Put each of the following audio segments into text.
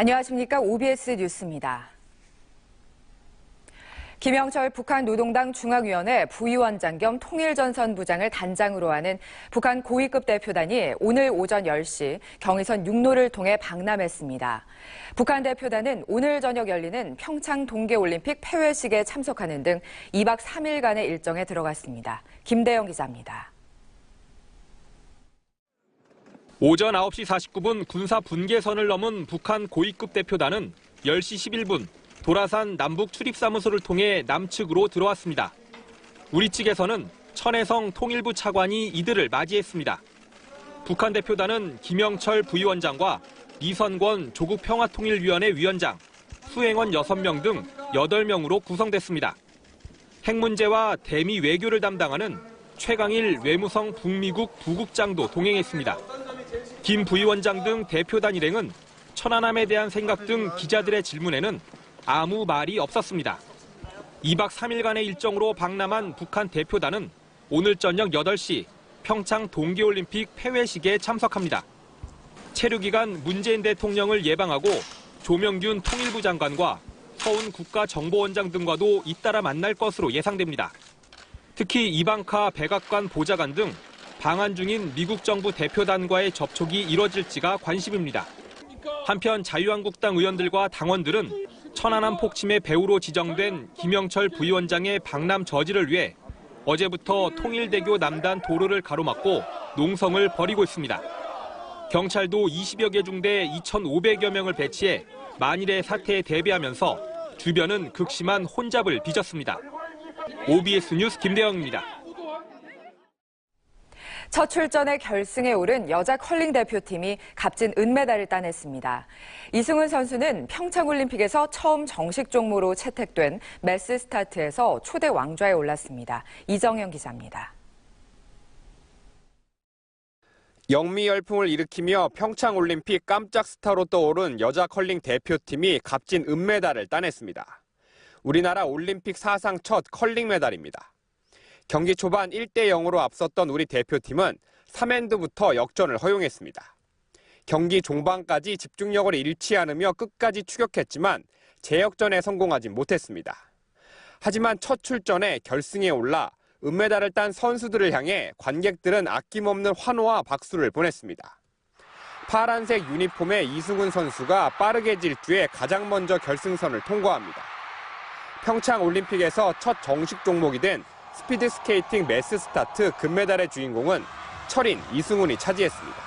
안녕하십니까. OBS 뉴스입니다. 김영철 북한 노동당 중앙위원회 부위원장 겸 통일전선부장을 단장으로 하는 북한 고위급 대표단이 오늘 오전 10시 경의선 육로를 통해 방남했습니다. 북한 대표단은 오늘 저녁 열리는 평창 동계올림픽 폐회식에 참석하는 등 2박 3일간의 일정에 들어갔습니다. 김대영 기자입니다. 오전 9시 49분 군사 분계선을 넘은 북한 고위급 대표단은 10시 11분 도라산 남북 출입사무소를 통해 남측으로 들어왔습니다. 우리 측에서는 천혜성 통일부 차관이 이들을 맞이했습니다. 북한 대표단은 김영철 부위원장과 리선권 조국평화통일위원회 위원장, 수행원 6명 등 8명으로 구성됐습니다. 핵 문제와 대미 외교를 담당하는 최강일 외무성 북미국 부국장도 동행했습니다. 김 부위원장 등 대표단 일행은 천안함에 대한 생각 등 기자들의 질문에는 아무 말이 없었습니다. 2박 3일간의 일정으로 방남한 북한 대표단은 오늘 저녁 8시 평창 동계올림픽 폐회식에 참석합니다. 체류 기간 문재인 대통령을 예방하고 조명균 통일부 장관과 서훈 국가정보원장 등과도 잇따라 만날 것으로 예상됩니다. 특히 이방카 백악관 보좌관 등 방한 중인 미국 정부 대표단과의 접촉이 이뤄질지가 관심입니다. 한편 자유한국당 의원들과 당원들은 천안함 폭침의 배후로 지정된 김영철 부위원장의 방남 저지를 위해 어제부터 통일대교 남단 도로를 가로막고 농성을 벌이고 있습니다. 경찰도 20여 개 중대 2,500여 명을 배치해 만일의 사태에 대비하면서 주변은 극심한 혼잡을 빚었습니다. OBS 뉴스 김대영입니다. 첫 출전에 결승에 오른 여자 컬링 대표팀이 값진 은메달을 따냈습니다. 이승훈 선수는 평창올림픽에서 처음 정식 종목으로 채택된 매스 스타트에서 초대 왕좌에 올랐습니다. 이정현 기자입니다. 영미 열풍을 일으키며 평창올림픽 깜짝 스타로 떠오른 여자 컬링 대표팀이 값진 은메달을 따냈습니다. 우리나라 올림픽 사상 첫 컬링 메달입니다. 경기 초반 1대 0으로 앞섰던 우리 대표팀은 3엔드부터 역전을 허용했습니다. 경기 종반까지 집중력을 잃지 않으며 끝까지 추격했지만 재역전에 성공하지 못했습니다. 하지만 첫 출전에 결승에 올라 은메달을 딴 선수들을 향해 관객들은 아낌없는 환호와 박수를 보냈습니다. 파란색 유니폼의 이승훈 선수가 빠르게 질주해 가장 먼저 결승선을 통과합니다. 평창 올림픽에서 첫 정식 종목이 된 스피드 스케이팅 매스 스타트 금메달의 주인공은 철인 이승훈이 차지했습니다.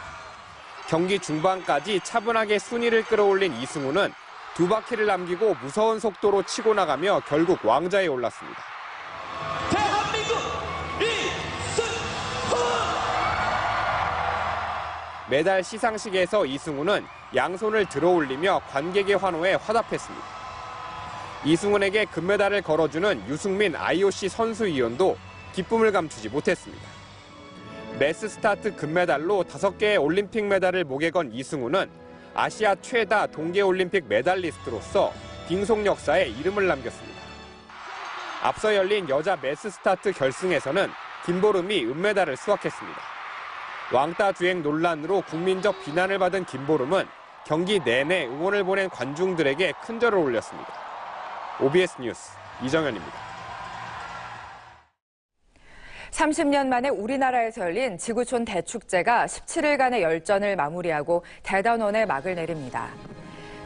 경기 중반까지 차분하게 순위를 끌어올린 이승훈은 2바퀴를 남기고 무서운 속도로 치고 나가며 결국 왕좌에 올랐습니다. 대한민국 이승훈! 메달 시상식에서 이승훈은 양손을 들어올리며 관객의 환호에 화답했습니다. 이승훈에게 금메달을 걸어주는 유승민 IOC 선수위원도 기쁨을 감추지 못했습니다. 매스 스타트 금메달로 5개의 올림픽 메달을 목에 건 이승훈은 아시아 최다 동계올림픽 메달리스트로서 빙속 역사에 이름을 남겼습니다. 앞서 열린 여자 매스 스타트 결승에서는 김보름이 은메달을 수확했습니다. 왕따 주행 논란으로 국민적 비난을 받은 김보름은 경기 내내 응원을 보낸 관중들에게 큰절을 올렸습니다. OBS 뉴스 이정현입니다. 30년 만에 우리나라에서 열린 지구촌 대축제가 17일간의 열전을 마무리하고 대단원에 막을 내립니다.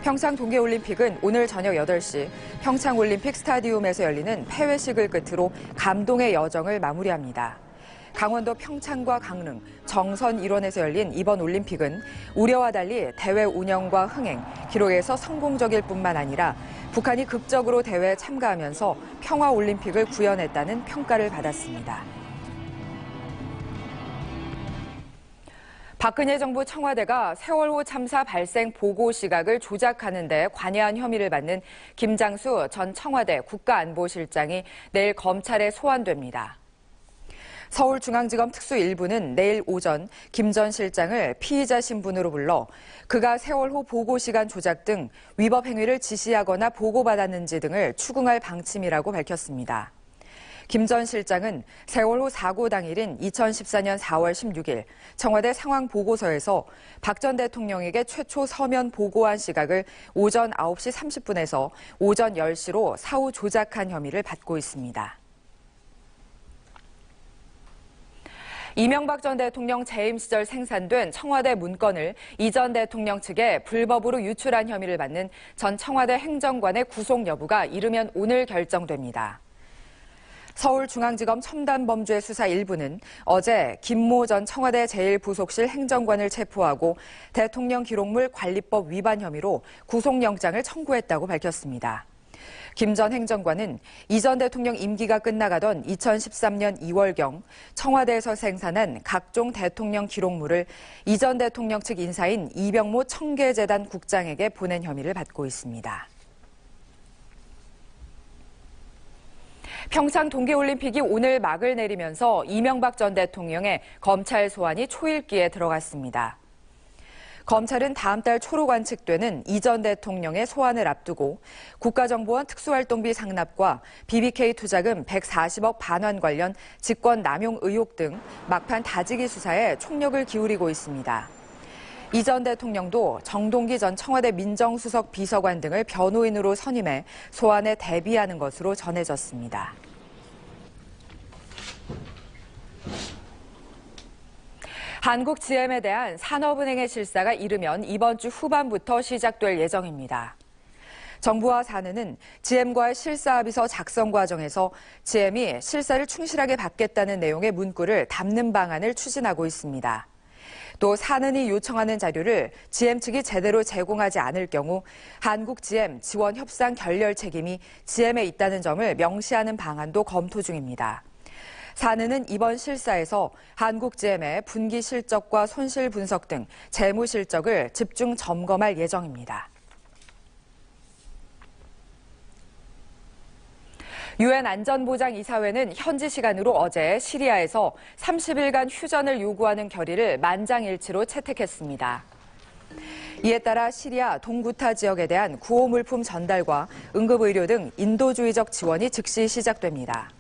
평창 동계올림픽은 오늘 저녁 8시 평창올림픽 스타디움에서 열리는 폐회식을 끝으로 감동의 여정을 마무리합니다. 강원도 평창과 강릉, 정선 일원에서 열린 이번 올림픽은 우려와 달리 대회 운영과 흥행, 기록에서 성공적일 뿐만 아니라 북한이 극적으로 대회에 참가하면서 평화올림픽을 구현했다는 평가를 받았습니다. 박근혜 정부 청와대가 세월호 참사 발생 보고 시각을 조작하는 데 관여한 혐의를 받는 김장수 전 청와대 국가안보실장이 내일 검찰에 소환됩니다. 서울중앙지검 특수 1부는 내일 오전 김 전 실장을 피의자 신분으로 불러 그가 세월호 보고시간 조작 등 위법 행위를 지시하거나 보고받았는지 등을 추궁할 방침이라고 밝혔습니다. 김 전 실장은 세월호 사고 당일인 2014년 4월 16일 청와대 상황보고서에서 박 전 대통령에게 최초 서면 보고한 시각을 오전 9시 30분에서 오전 10시로 사후 조작한 혐의를 받고 있습니다. 이명박 전 대통령 재임 시절 생산된 청와대 문건을 이 전 대통령 측에 불법으로 유출한 혐의를 받는 전 청와대 행정관의 구속 여부가 이르면 오늘 결정됩니다. 서울중앙지검 첨단범죄 수사 1부는 어제 김모 전 청와대 제1부속실 행정관을 체포하고 대통령 기록물 관리법 위반 혐의로 구속영장을 청구했다고 밝혔습니다. 김 전 행정관은 이 전 대통령 임기가 끝나가던 2013년 2월경 청와대에서 생산한 각종 대통령 기록물을 이 전 대통령 측 인사인 이병모 청계재단 국장에게 보낸 혐의를 받고 있습니다. 평창 동계올림픽이 오늘 막을 내리면서 이명박 전 대통령의 검찰 소환이 초읽기에 들어갔습니다. 검찰은 다음 달 초로 관측되는 이 전 대통령의 소환을 앞두고 국가정보원 특수활동비 상납과 BBK 투자금 140억 반환 관련 직권 남용 의혹 등 막판 다지기 수사에 총력을 기울이고 있습니다. 이 전 대통령도 정동기 전 청와대 민정수석 비서관 등을 변호인으로 선임해 소환에 대비하는 것으로 전해졌습니다. 한국GM에 대한 산업은행의 실사가 이르면 이번 주 후반부터 시작될 예정입니다. 정부와 산은은 GM과의 실사합의서 작성 과정에서 GM이 실사를 충실하게 받겠다는 내용의 문구를 담는 방안을 추진하고 있습니다. 또 산은이 요청하는 자료를 GM 측이 제대로 제공하지 않을 경우 한국GM 지원 협상 결렬 책임이 GM에 있다는 점을 명시하는 방안도 검토 중입니다. 산은은 이번 실사에서 한국GM의 분기 실적과 손실 분석 등 재무 실적을 집중 점검할 예정입니다. 유엔 안전보장이사회는 현지 시간으로 어제 시리아에서 30일간 휴전을 요구하는 결의를 만장일치로 채택했습니다. 이에 따라 시리아 동구타 지역에 대한 구호물품 전달과 응급의료 등 인도주의적 지원이 즉시 시작됩니다.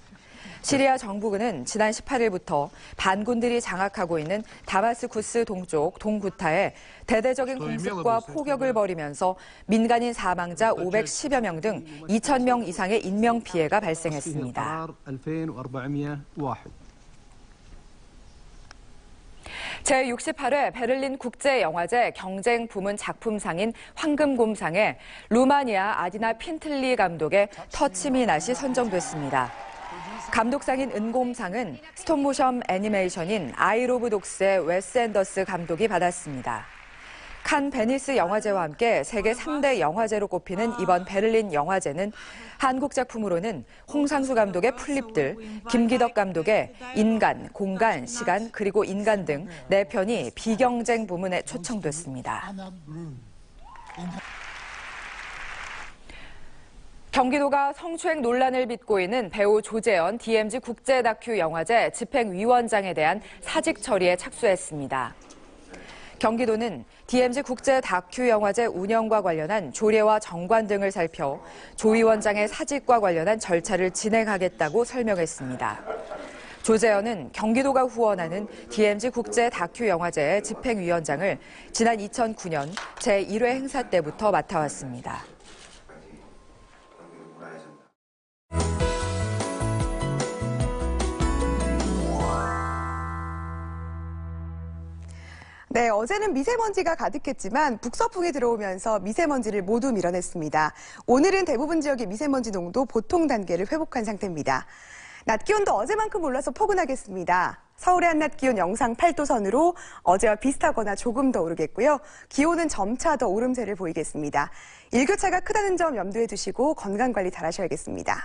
시리아 정부군은 지난 18일부터 반군들이 장악하고 있는 다마스쿠스 동쪽 동구타에 대대적인 공습과 포격을 벌이면서 민간인 사망자 510여 명 등 2,000명 이상의 인명피해가 발생했습니다. 제68회 베를린 국제영화제 경쟁 부문 작품상인 황금곰상에 루마니아 아디나 핀틀리 감독의 터치미 낫이 선정됐습니다. 감독상인 은곰상은 스톱모션 애니메이션인 아이 오브 독스의 웨스 앤더스 감독이 받았습니다. 칸 베니스 영화제와 함께 세계 3대 영화제로 꼽히는 이번 베를린 영화제는 한국 작품으로는 홍상수 감독의 풀립들, 김기덕 감독의 인간, 공간, 시간, 그리고 인간 등 4편이 비경쟁 부문에 초청됐습니다. 경기도가 성추행 논란을 빚고 있는 배우 조재현 DMZ 국제 다큐 영화제 집행위원장에 대한 사직 처리에 착수했습니다. 경기도는 DMZ 국제 다큐 영화제 운영과 관련한 조례와 정관 등을 살펴 조 위원장의 사직과 관련한 절차를 진행하겠다고 설명했습니다. 조재현은 경기도가 후원하는 DMZ 국제 다큐 영화제의 집행위원장을 지난 2009년 제1회 행사 때부터 맡아왔습니다. 네, 어제는 미세먼지가 가득했지만 북서풍이 들어오면서 미세먼지를 모두 밀어냈습니다. 오늘은 대부분 지역의 미세먼지 농도 보통 단계를 회복한 상태입니다. 낮 기온도 어제만큼 올라서 포근하겠습니다. 서울의 한낮 기온 영상 8도 선으로 어제와 비슷하거나 조금 더 오르겠고요. 기온은 점차 더 오름세를 보이겠습니다. 일교차가 크다는 점 염두에 두시고 건강관리 잘하셔야겠습니다.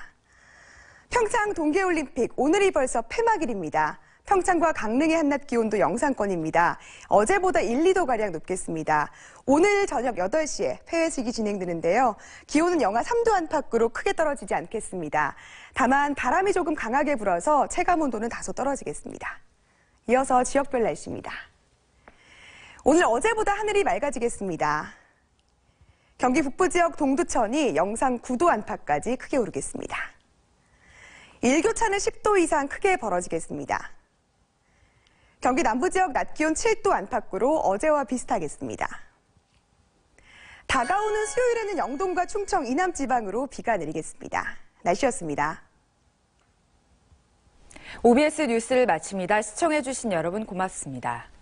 평창 동계올림픽 오늘이 벌써 폐막일입니다. 평창과 강릉의 한낮 기온도 영상권입니다. 어제보다 1, 2도가량 높겠습니다. 오늘 저녁 8시에 폐회식이 진행되는데요. 기온은 영하 3도 안팎으로 크게 떨어지지 않겠습니다. 다만 바람이 조금 강하게 불어서 체감온도는 다소 떨어지겠습니다. 이어서 지역별 날씨입니다. 오늘 어제보다 하늘이 맑아지겠습니다. 경기 북부 지역 동두천이 영상 9도 안팎까지 크게 오르겠습니다. 일교차는 10도 이상 크게 벌어지겠습니다. 경기 남부 지역 낮 기온 7도 안팎으로 어제와 비슷하겠습니다. 다가오는 수요일에는 영동과 충청 이남 지방으로 비가 내리겠습니다. 날씨였습니다. OBS 뉴스를 마칩니다. 시청해주신 여러분 고맙습니다.